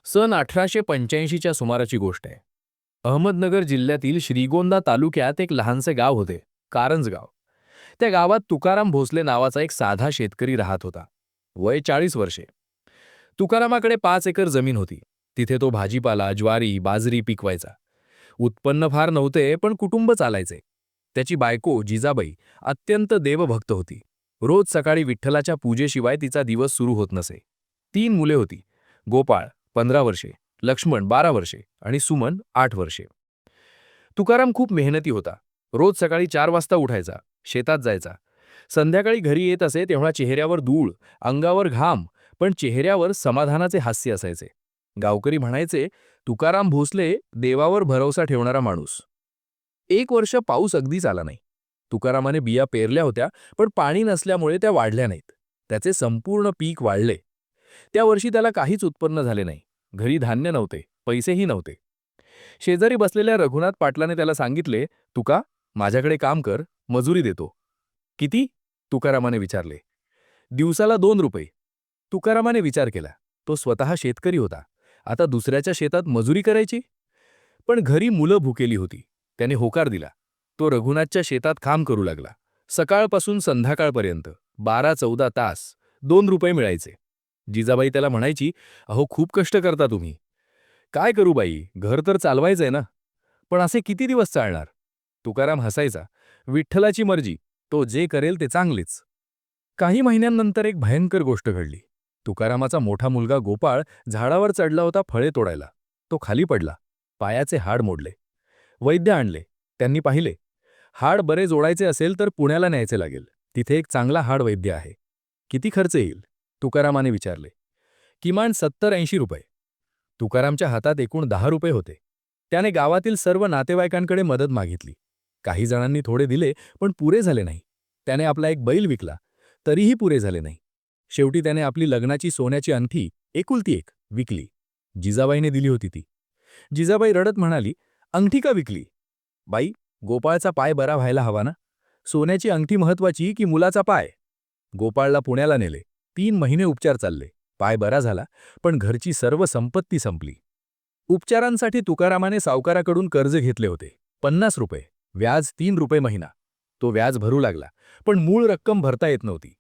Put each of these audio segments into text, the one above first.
सन 1885च्या सुमाराची गोष्ट आहे. अहमदनगर जिल्ह्यातील श्रीगोंदा तालुक्यात एक लहानसे गाव होते, कारंजगाव. त्या गावात तुकाराम भोसले नावाचा एक साधा शेतकरी राहत होता. वय 40 वर्षे. तुकारामाकडे 5 एकर जमीन होती. तिथे तो भाजीपाला, ज्वारी, बाजरी पिकवायचा. उत्पन्न फार नव्हते, पण कुटुंब चालायचे. त्याची बायको जिजाबाई अत्यंत देवभक्त होती. रोज सकाळी विठ्ठलाच्या पूजेशिवाय तिचा दिवस सुरू होत नसे. 3 मुले होती. गोपाळ 15 वर्षे, लक्ष्मण 12 वर्षे आणि सुमन 8 वर्षे. तुकाराम खूप मेहनती होता. रोज सकाळी 4 वाजता उठायचा, शेतात जायचा. संध्याकाळी घरी येत असे तेव्हा चेहऱ्यावर धूळ, अंगावर घाम, पण चेहऱ्यावर समाधानाचे हास्य असायचे. गावकरी म्हणायचे, तुकाराम भोसले देवावर भरवसा ठेवणारा माणूस. 1 वर्ष पाऊस अगदीच आला नाही. तुकारामाने बिया पेरल्या होत्या, पण पाणी नसल्यामुळे त्या वाढल्या नाहीत. त्याचे संपूर्ण पीक वाळले. त्या वर्षी त्याला काहीच उत्पन्न झाले नाही. घरी धान्य नव्हते, पैसेही नव्हते. शेजारी बसलेल्या रघुनाथ पाटलाने त्याला सांगितले, तुका, माझ्याकडे काम कर, मजुरी देतो. किती? तुकारामाने विचारले. दिवसाला 2 रुपये. तुकारामाने विचार केला. तो स्वतः शेतकरी होता. आता दुसऱ्याच्या शेतात मजुरी करायची? पण घरी मुलं भुकेली होती. त्याने होकार दिला. तो रघुनाथच्या शेतात काम करू लागला. सकाळपासून संध्याकाळपर्यंत 12-14 तास 2 रुपये मिळायचे. जिजाबाई त्याला म्हणायची, अहो, खूप कष्ट करता तुम्ही. काय करू बाई, घर तर चालवायचंय ना. पण असे किती दिवस चालणार? तुकाराम हसायचा. विठ्ठलाची मर्जी, तो जे करेल ते चांगलेच. काही महिन्यांनंतर एक भयंकर गोष्ट घडली. तुकारामाचा मोठा मुलगा गोपाळ झाडावर चढला होता फळे तोडायला. तो खाली पडला. पायाचे हाड मोडले. वैद्य आणले. त्यांनी पाहिले. हाड बरे जोडायचे असेल तर पुण्याला न्यायचे लागेल. तिथे एक चांगला हाड वैद्य आहे. किती खर्च येईल? तुकारामाने विचारले. किमान 70-80 रुपये. तुकारामच्या हातात एकूण 10 रुपये होते. त्याने गावातील सर्व नातेवाईकांकडे मदत मागितली. काही जणांनी थोडे दिले, पण पुरे झाले नाही. त्याने आपला एक बैल विकला, तरीही पुरे झाले नाही. शेवटी त्याने आपली लग्नाची सोन्याची अंगठी, एकुलती एक, विकली. जिजाबाईने दिली होती ती. जिजाबाई रडत म्हणाली, अंगठी का विकली? बाई, गोपाळचा पाय बरा व्हायला हवा ना. सोन्याची अंगठी महत्वाची की मुलाचा पाय? गोपाळला पुण्याला नेले. 3 महिने उपचार चालले. पाय बरा झाला, पण घरची सर्व संपत्ती संपली. उपचारांसाठी तुकारामाने सावकाराकडून कर्ज घेतले होते. 50 रुपये. व्याज 3 रुपये महिना. तो व्याज भरू लागला, पण मूळ रक्कम भरता येत नव्हती.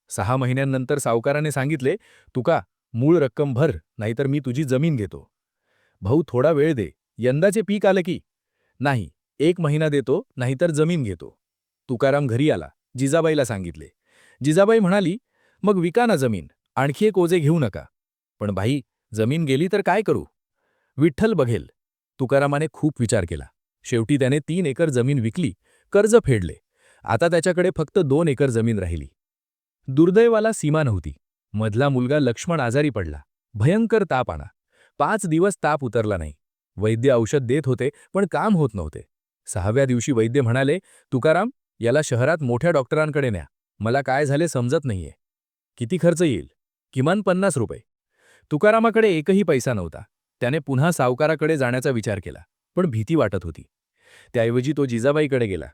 6 महिन्यांनंतर सावकाराने सांगितले, तुका, मूळ रक्कम भर, नाहीतर मी तुझी जमीन घेतो. भाऊ, थोडा वेळ दे, यंदाचे पीक आलं की. नाही, 1 महिना देतो, नाहीतर जमीन घेतो. तुकाराम घरी आला. जिजाबाईला सांगितले. जिजाबाई म्हणाली, मग विका ना जमीन, आणखी एक ओझे घेऊ नका. पण भाई, जमीन गेली तर काय करू? विठ्ठल बघेल. तुकारामाने खूप विचार केला. शेवटी त्याने 3 एकर जमीन विकली, कर्ज फेडले. आता त्याच्याकडे फक्त 2 एकर जमीन राहिली. दुर्दैवाला सीमा नव्हती. मधला मुलगा लक्ष्मण आजारी पडला. भयंकर ताप आला. 5 दिवस ताप उतरला नाही. वैद्य औषध देत होते, पण काम होत नव्हते. 6व्या दिवशी वैद्य म्हणाले, तुकाराम, याला शहरात मोठ्या डॉक्टरांकडे न्या. मला काय झाले समजत नाहीये. किती खर्च येईल? किमान 50 रुपये. तुकारामाकडे एकही पैसा नव्हता. त्याने पुन्हा सावकाराकडे जाण्याचा विचार केला, पण भीती वाटत होती. त्याऐवजी तो जिजाबाईकडे गेला.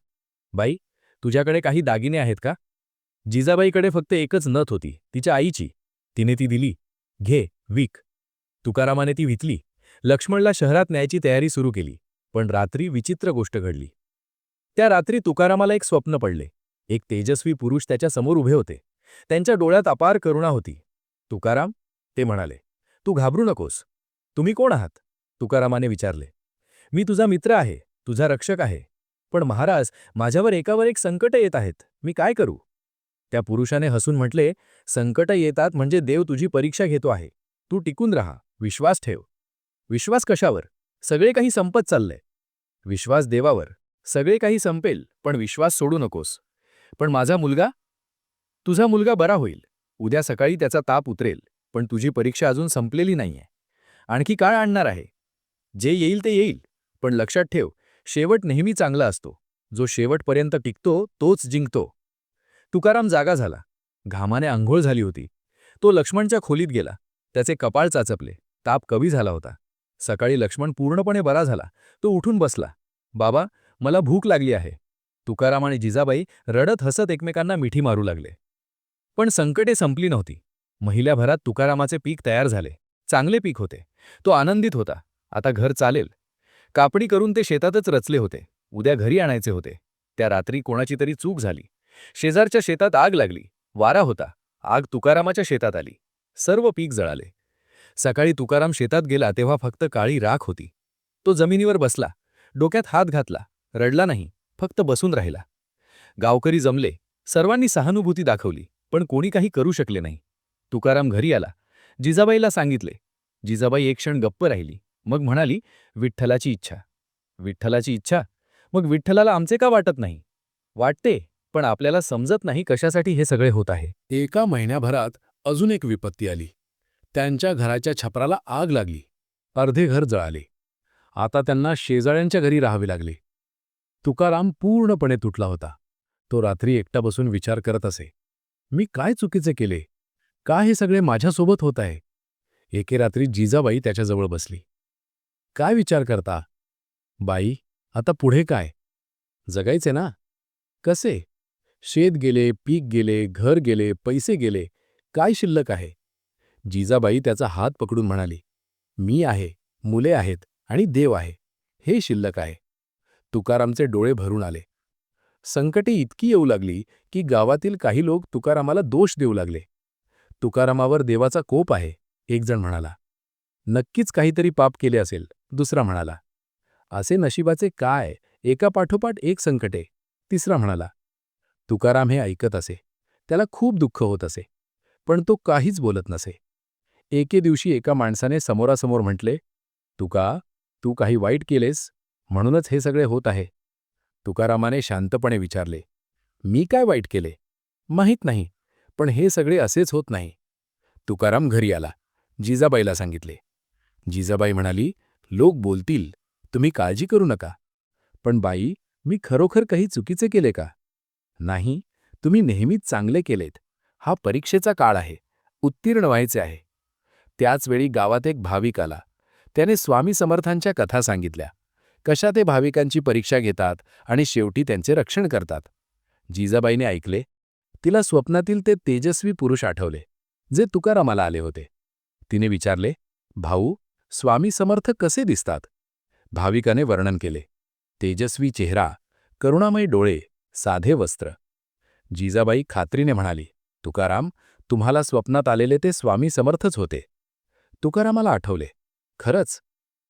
बाई, तुझ्याकडे काही दागिने आहेत का? जिजाबाईकडे फक्त एकच नथ होती, तिच्या आईची. तिने ती दिली. घे, विक. तुकारामाने ती विकली. लक्ष्मणला शहरात न्यायची तयारी सुरू केली. पण रात्री विचित्र गोष्ट घडली. त्या रात्री तुकारामाला एक स्वप्न पडले. एक तेजस्वी पुरुष त्याच्या समोर उभे होते. त्यांच्या डोळ्यात अपार करुणा होती. तुकाराम, ते म्हणाले, तू घाबरू नकोस. तुम्ही कोण आहात? तुकारामाने विचारले. मी तुझा मित्र आहे, तुझा रक्षक आहे. पण महाराज, माझ्यावर एकावर एक संकट येत आहेत. मी काय करू? त्या पुरुषाने हसून म्हटले, संकट येतात म्हणजे देव तुझी परीक्षा घेतो आहे. तू टिकून राहा, विश्वास ठेव. विश्वास कशावर? सगळे काही संपत चाललंय. विश्वास देवावर. सगळे काही संपेल, पण विश्वास सोडू नकोस. पण माझा मुलगा? तुझा मुलगा बरा होईल. उद्या सकाळी त्याचा ताप उतरेल. पण तुझी परीक्षा अजून संपलेली नाहीये. आणखी काळ आणणार आहे. जे येईल ते येईल. पण लक्षात ठेव, शेवट नेहमी चांगला असतो. जो शेवटपर्यंत टिकतो तोच जिंकतो. तुकाराम जागा झाला. घामाने अंघोळ झाली होती. तो लक्ष्मणच्या खोलीत गेला. त्याचे कपाळ चाचपले. ताप कमी झाला होता. सकाळी लक्ष्मण पूर्णपणे बरा झाला. तो उठून बसला. बाबा, मला भूक लागली आहे. तुकाराम आणि जिजाबाई रडत हसत एकमेकांना मिठी मारू लागले. पण संकटे संपली नव्हती. महिन्याभरात तुकारामाचे पीक तयार झाले. चांगले पीक होते. तो आनंदित होता. आता घर चालेल. कापणी करून ते शेतातच रचले होते. उद्या घरी आणायचे होते. त्या रात्री कोणाची तरी चूक झाली. शेजारच्या शेतात आग लागली. वारा होता. आग तुकारामाच्या शेतात आली. सर्व पीक जळाले. सकाळी तुकाराम शेतात गेला तेव्हा फक्त काळी राख होती. तो जमिनीवर बसला. डोक्यात हात घातला. रडला नाही. फक्त बसून राहिला. गावकरी जमले. सर्वांनी सहानुभूती दाखवली. पण कोणी काही करू शकले नाही. तुकाराम घरी आला. जिजाबाईला सांगितले. जिजाबाई एक क्षण गप्प राहिली. मग म्हणाली, विठ्ठलाची इच्छा. विठ्ठलाची इच्छा? मग विठ्ठलाला आमचे का वाटत नाही? वाटते, पण आपल्याला समजत नाही कशासाठी हे सगळे होत आहे. एका महिन्याभरात अजून एक विपत्ती आली. त्यांच्या घराच्या छपराला आग लागली. अर्धे घर जळाले. आता त्यांना शेजाऱ्यांच्या घरी राहावे लागले. तुकाराम पूर्णपणे तुटला होता. तो रात्री एकटा बसून विचार करत असे. मी काय चुकीचे केले? का हे सगळे माझ्यासोबत होत आहे? एके रात्री जिजाबाई त्याच्याजवळ बसली. काय विचार करता? बाई, आता पुढे काय? जगायचे ना? कसे? शेत गेले, पीक गेले, घर गेले, पैसे गेले. काय शिल्लक आहे? जिजाबाई त्याचा हात पकडून म्हणाली, मी आहे, मुले आहेत आणि देव आहे. हे शिल्लक आहे. तुकारामचे डोळे भरून आले. संकटे इतकी येऊ लागली की गावातील काही लोक तुकारामाला दोष देऊ लागले. तुकारामावर देवाचा कोप आहे, एक जण म्हणाला. नक्कीच काहीतरी पाप केले असेल, दुसरा म्हणाला. असे नशिबाचे काय, एकापाठोपाठ एक संकटे, तिसरा म्हणाला. तुकाराम हे ऐकत असे. त्याला खूप दुःख होत असे. पण तो काहीच बोलत नसे. एके दिवशी एका माणसाने समोरासमोर म्हटले, तुका, तू काही वाईट केलेस, म्हणूनच हे सगळे होत आहे. तुकारामाने शांतपणे विचारले, मी काय वाईट केले? माहीत नाही, पण हे सगळे असेच होत नाही. तुकाराम घरी आला. जिजाबाईला सांगितले. जिजाबाई म्हणाली, लोक बोलतील, तुम्ही काळजी करू नका. पण बाई, मी खरोखर काही चुकीचे केले का? नाही, तुम्ही नेहमीच चांगले केलेत. हा परीक्षेचा काळ आहे. उत्तीर्ण व्हायचे आहे. त्याच वेळी गावात एक भाविक आला. त्याने स्वामी समर्थांच्या कथा सांगितल्या. कशा ते भाविकांची परीक्षा घेतात आणि शेवटी त्यांचे रक्षण करतात. जिजाबाईने ऐकले. तिला स्वप्नातील ते तेजस्वी पुरुष आठवले, जे तुकारामाला आले होते. तिने विचारले, भाऊ, स्वामी समर्थ कसे दिसतात? भाविकाने वर्णन केले. तेजस्वी चेहरा, करुणामयी डोळे, साधे वस्त्र. जिजाबाई खात्रीने म्हणाली, तुकाराम, तुम्हाला स्वप्नात आलेले ते स्वामी समर्थच होते. तुकारामाला आठवले. खरंच?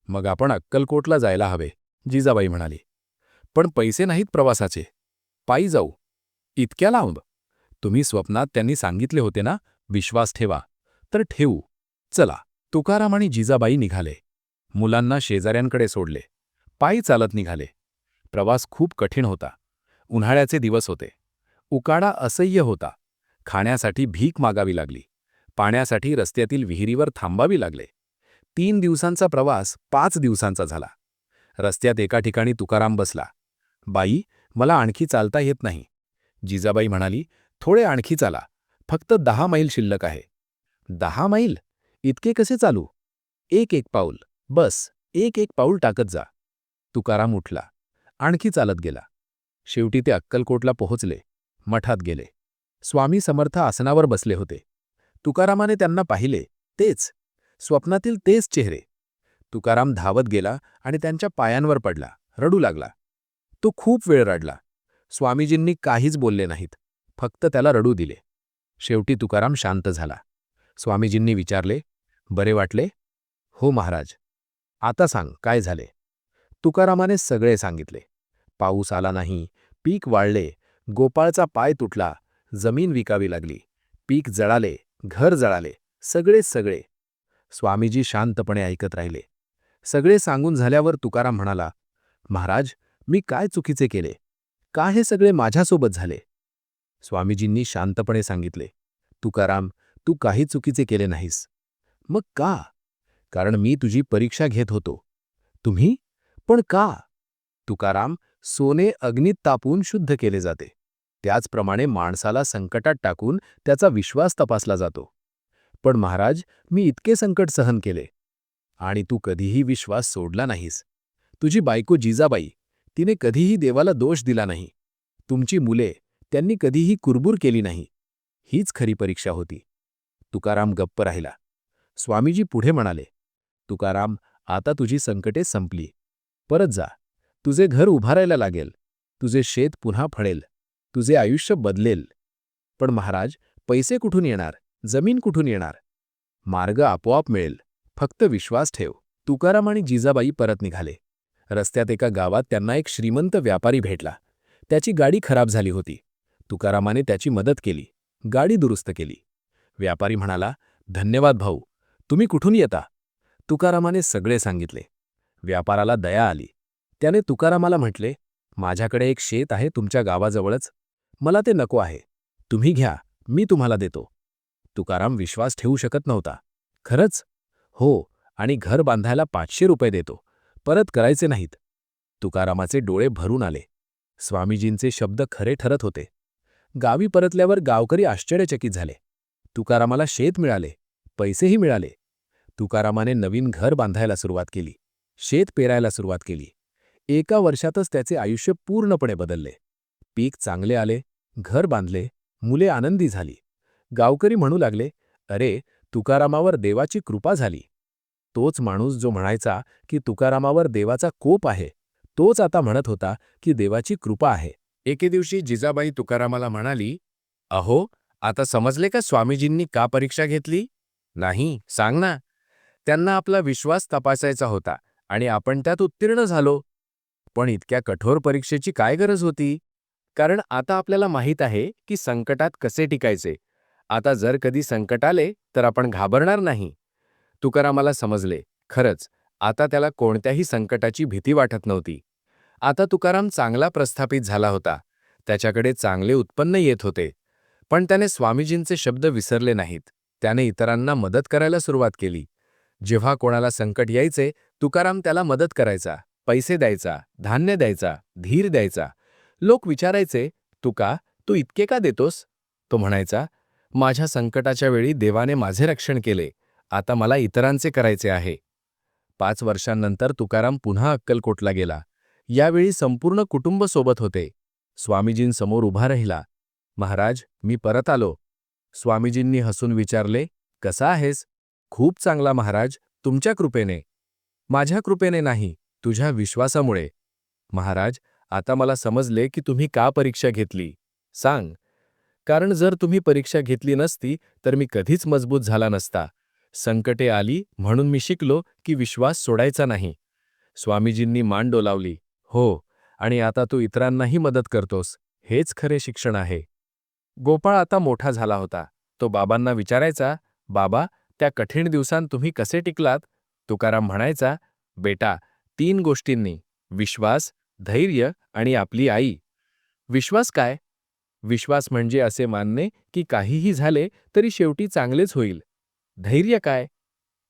मग आपण अक्कलकोटला जायला हवे, जिजाबाई म्हणाली. पण पैसे नाहीत प्रवासाचे. पायी जाऊ. इतक्या लांब? तुम्ही स्वप्नात त्यांनी सांगितले होते ना, विश्वास ठेवा. तर ठेवू. चला. तुकाराम आणि जिजाबाई निघाले. मुलांना शेजाऱ्यांकडे सोडले. पायी चालत निघाले. प्रवास खूप कठीण होता. उन्हाळ्याचे दिवस होते. उकाडा असह्य होता. खाण्यासाठी भीक मागावी लागली. पाण्यासाठी रस्त्यातील विहिरीवर थांबावी लागले. 3 दिवसांचा प्रवास 5 दिवसांचा झाला. रस्त्यात एका ठिकाणी तुकाराम बसला. बाई, मला आणखी चालता येत नाही. जिजाबाई म्हणाली, थोडे आणखी चाला. फक्त 10 मैल शिल्लक आहे. 10 मैल? इतके कसे चालू? एक पाऊल. बस, एक पाऊल टाकत जा. तुकाराम उठला. आणखी चालत गेला. शेवटी ते अक्कलकोटला पोहोचले. मठात गेले. स्वामी समर्थ आसनावर बसले होते. तुकारामाने त्यांना पाहिले. तेच, स्वप्नातील तेच चेहरे. तुकाराम धावत गेला आणि त्यांच्या पायांवर पडला. रडू लागला. तो खूप वेळ रडला. स्वामीजींनी काहीच बोलले नाहीत. फक्त त्याला रडू दिले. शेवटी तुकाराम शांत झाला. स्वामीजींनी विचारले, बरे वाटले? हो महाराज. आता सांग, काय झाले? तुकारामाने सगळे सांगितले. पाऊस आला नाही, पीक वाळले, गोपाळचा पाय तुटला, जमीन विकावी लागली, पीक जळाले, घर जळाले, सगळे. स्वामीजी शांतपणे ऐकत राहिले. सगळे सांगून झाल्यावर तुकाराम म्हणाला, महाराज, मी काय चुकीचे केले? का हे सगळे माझ्यासोबत झाले? स्वामीजींनी शांतपणे सांगितले, तुकाराम, तू काही चुकीचे केले नाहीस. मग का? कारण मी तुझी परीक्षा घेत होतो. तुम्ही? पण का? तुकाराम, सोने अग्नीत तापून शुद्ध केले जाते. त्याचप्रमाणे माणसाला संकटात टाकून त्याचा विश्वास तपासला जातो. पण महाराज, मी इतके संकट सहन केले. आणि तू कधीही विश्वास सोडला नाहीस. तुझी बायको जिजाबाई, तिने कधीही देवाला दोष दिला नाही. तुमची मुले, त्यांनी कधीही कुरबुर केली नाही. हीच खरी परीक्षा होती. तुकाराम गप्प राहिला. स्वामीजी पुढे म्हणाले, तुकाराम, आता तुझी संकटे संपली. परत जा. तुझे घर उभारायला लागेल. तुझे शेत पुन्हा फळेल. तुझे आयुष्य बदलेल. पण महाराज, पैसे कुठून येणार? जमीन कुठून येणार? मार्ग आपोआप मिळेल. फक्त विश्वास ठेव. तुकाराम आणि जिजाबाई परत निघाले. रस्त्यात एका गावात त्यांना एक श्रीमंत व्यापारी भेटला. त्याची गाडी खराब झाली होती. तुकारामाने त्याची मदत केली. गाडी दुरुस्त केली. व्यापारी म्हणाला, धन्यवाद भाऊ. तुम्ही कुठून येता? तुकारामाने सगळे सांगितले. व्यापाराला दया आली. त्याने तुकारामाला म्हटले, माझ्याकडे एक शेत आहे तुमच्या गावाजवळच. मला ते नको आहे. तुम्ही घ्या, मी तुम्हाला देतो. तुकाराम विश्वास ठेवू शकत नव्हता. खरंच? हो, आणि घर बांधायला 500 रुपये देतो. परत करायचे नाहीत. तुकारामाचे डोळे भरून आले. स्वामीजींचे शब्द खरे ठरत होते. गावी परतल्यावर गावकरी आश्चर्यचकित झाले. तुकारामाला शेत मिळाले, पैसेही मिळाले. तुकारामाने नवीन घर बांधायला सुरुवात केली. शेत पेरायला सुरुवात केली. एका वर्षातच त्याचे आयुष्य पूर्णपणे बदलले. पीक चांगले आले, घर बांधले, मुले आनंदी झाली. गावकरी म्हणू लागले, अरे, तुकारामावर देवाची कृपा झाली. तोच माणूस जो म्हणायचा की तुकारामावर देवाचा कोप आहे, तोच आता म्हणत होता की देवाची कृपा आहे. एके दिवशी जिजाबाई तुकारामाला म्हणाली, अहो, आता समजले का स्वामीजींनी का परीक्षा घेतली? नाही, सांग ना. त्यांना आपला विश्वास तपासायचा होता आणि आपण त्यात उत्तीर्ण झालो. पण इतक्या कठोर परीक्षेची काय गरज होती? कारण आता आपल्याला माहीत आहे की संकटात कसे टिकायचे. आता जर कधी संकट आले तर आपण घाबरणार नाही. तुकारामाला समजले, खरंच, आता त्याला कोणत्याही संकटाची भीती वाटत नव्हती. आता तुकाराम चांगला प्रस्थापित झाला होता. त्याच्याकडे चांगले उत्पन्न येत होते. पण त्याने स्वामीजींचे शब्द विसरले नाहीत. त्याने इतरांना मदत करायला सुरुवात केली. जेव्हा कोणाला संकट यायचे, तुकाराम त्याला मदत करायचा. पैसे द्यायचा, धान्य द्यायचा, धीर द्यायचा. लोक विचारायचे, तुका, तू इतके का देतोस? तो म्हणायचा, माझ्या संकटाच्या वेळी देवाने माझे रक्षण केले. आता मला इतरांचे करायचे आहे. 5 वर्षांनंतर तुकाराम पुन्हा अक्कलकोटला गेला. यावेळी संपूर्ण कुटुंब सोबत होते. स्वामीजींसमोर उभा राहिला. महाराज, मी परत आलो. स्वामीजींनी हसून विचारले, कसा आहेस? खूप चांगला महाराज, तुमच्या कृपेने. माझ्या कृपेने नाही, तुझ्या विश्वासामुळे. महाराज, आता मला समजले की तुम्ही का परीक्षा घेतली. सांग. कारण जर तुम्ही परीक्षा घेतली नसती तर मी कधीच मजबूत झाला नसता. संकटे आली म्हणून मी शिकलो की विश्वास सोडायचा नाही. स्वामीजींनी मान डोलावली. हो, आणि आता तू इतरांनाही मदत करतोस. हेच खरे शिक्षण आहे. गोपाळ आता मोठा झाला होता. तो बाबांना विचारायचा, बाबा, त्या कठीण दिवसांत तुम्ही कसे टिकलात? तुकाराम म्हणायचा, बेटा, 3 गोष्टींनी, विश्वास, धैर्य आणि आपली आई. विश्वास काय? विश्वास म्हणजे असे मानणे की काहीही झाले तरी शेवटी चांगलेच होईल. धैर्य काय?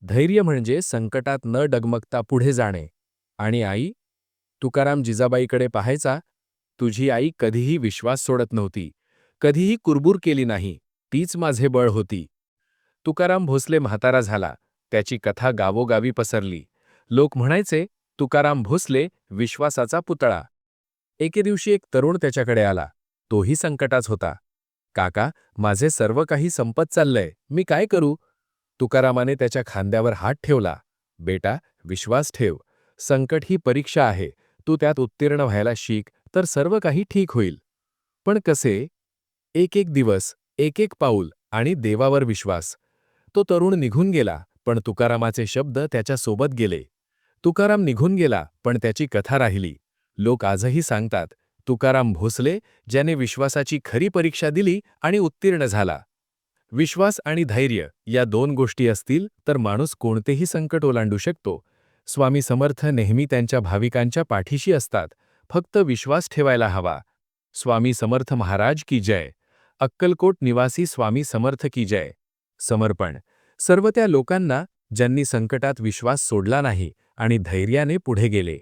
धैर्य म्हणजे संकटात न डगमगता पुढे जाणे. आणि आई? तुकाराम जिजाबाईकडे पाहायचा. तुझी आई कधीही विश्वास सोडत नव्हती. कधीही कुरबुर केली नाही. तीच माझे बळ होती. तुकाराम भोसले म्हातारा झाला. त्याची कथा गावोगावी पसरली. लोक म्हणायचे, तुकाराम भोसले, विश्वासाचा पुतळा. एके दिवशी एक तरुण त्याच्याकडे आला. तोही संकटात होता. काका, माझे सर्व काही संपत चाललंय. मी काय करू? तुकारामाने त्याच्या खांद्यावर हात ठेवला. बेटा, विश्वास ठेव. संकट ही परीक्षा आहे. तू त्यात उत्तीर्ण व्हायला शिक, तर सर्व काही ठीक होईल. पण कसे? एक एक दिवस, एक एक पाऊल आणि देवावर विश्वास. तो तरुण निघून गेला, पण तुकारामाचे शब्द त्याच्यासोबत गेले. तुकाराम निघून गेला, पण त्याची कथा राहिली. लोक आजही सांगतात, तुकाराम भोसले, ज्याने विश्वासाची खरी परीक्षा दिली आणि उत्तीर्ण झाला. विश्वास आणि धैर्य या 2 गोष्टी असतील तर माणूस कोणतेही संकट ओलांडू शकतो. स्वामी समर्थ नेहमी त्यांच्या भाविकांच्या पाठीशी असतात. फक्त विश्वास ठेवायला हवा. स्वामी समर्थ महाराज की जय. अक्कलकोट निवासी स्वामी समर्थ की जय. समर्पण सर्व त्या लोकांना ज्यांनी संकटात विश्वास सोडला नाही आणि धैर्याने पुढे गेले.